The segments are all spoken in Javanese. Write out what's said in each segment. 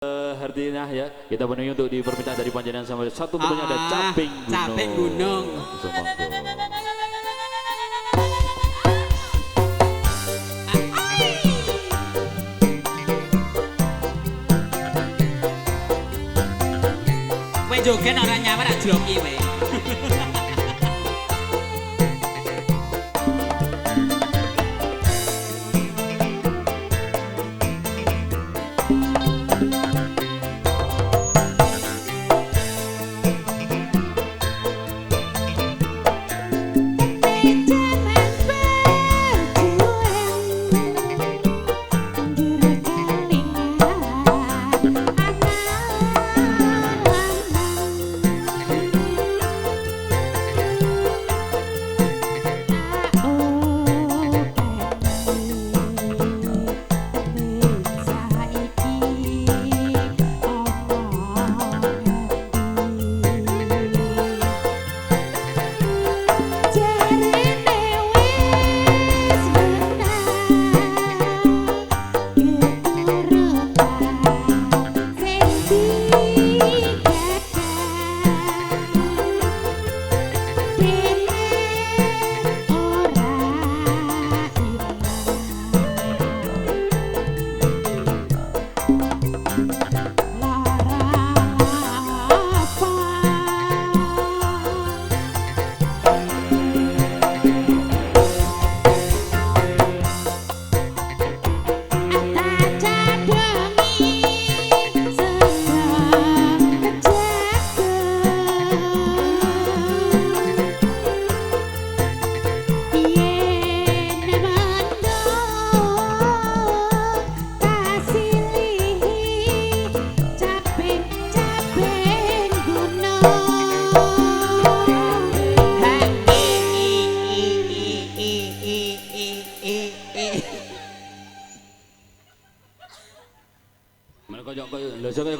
Artinya ya kita penuhi untuk di permintaan dari panjenengan sama satu menunya ada caping gunung. Caping gunung. Kowe joget ora nyawar rak jloki kowe.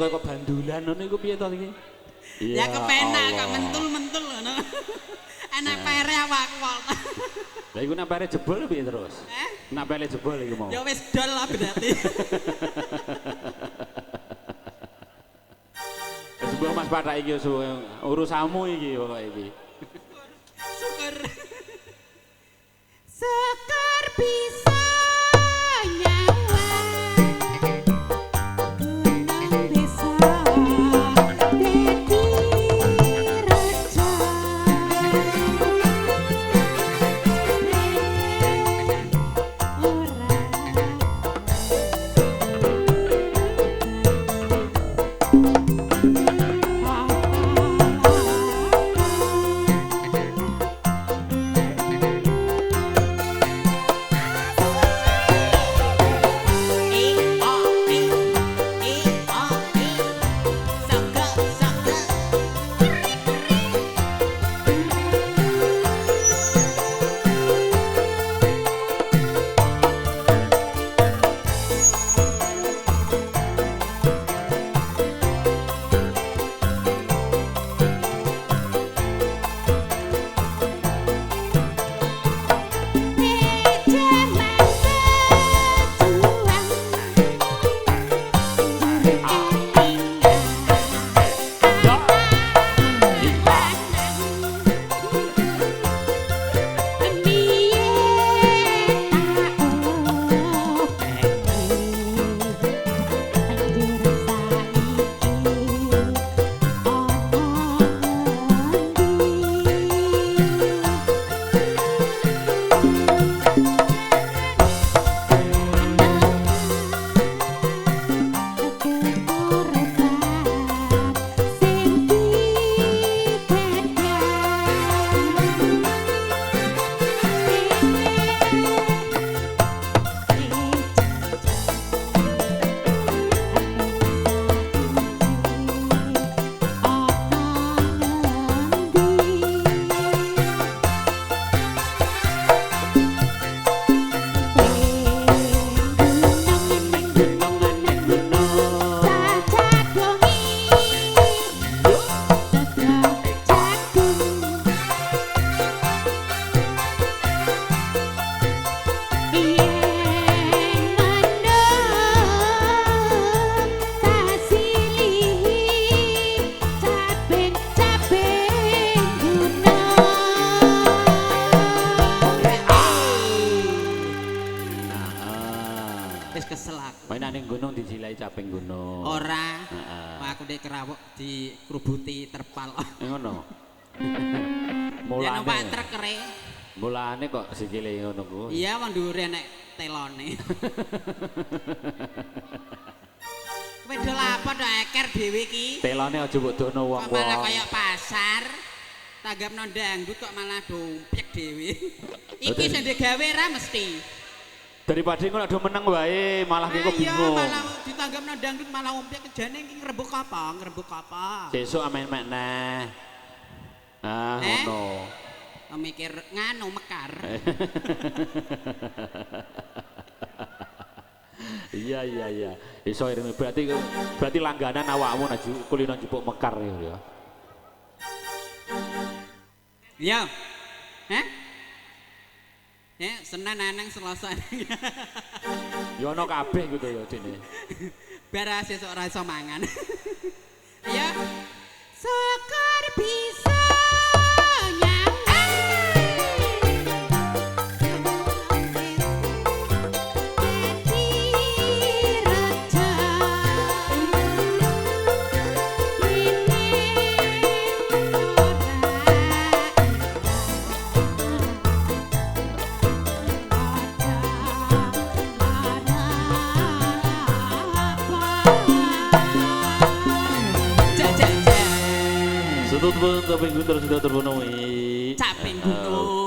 Kok bandulan ngono iku piye to iki? Ya kepenak kok mentul-mentul ngono. Enak pere awakku kok. Lah iku napere jebol piye terus? Napere jebol iku mau. Ya wis dol lah berarti. Sebelum Mas Pathak iki urusanmu iki pokoke iki. Syukur. Sekar bisa ping gunung. Ora. Heeh. Aku ndek kerawuk dikrubuti terpal. Ngono. Ya numpak Mulane. truk kere. Mulane kok sikile ngono ku. Iya, wong dhuwure nek telone. Kowe do lapo do eker dhewe iki? Telane aja mbok dono Kok malah wong-wong. kaya pasar. Tanggapno dangdut kok malah domplek dhewe. Iki sing digawe ra mesti. Daripada ngono do meneng wae, malah kok bingung. Iya, malah ditanggapno dangdut malah omplek kejane iki ngrebuk apa? Ngrebuk apa? Sesuk amen-mek neh. Ah, ngono. Mikir nganu mekar. Iya. Iso irimi berarti langganan awakmu naju kulino jupuk mekar ya. Iya. Heh? Ya, Senin nang Selasa. Ya ono kabeh gitu ya dene. Biar sesuk ora iso mangan. Ya. Sekar bisa Sudut pun tapi guntur sudah terpenuhi. capek gunung.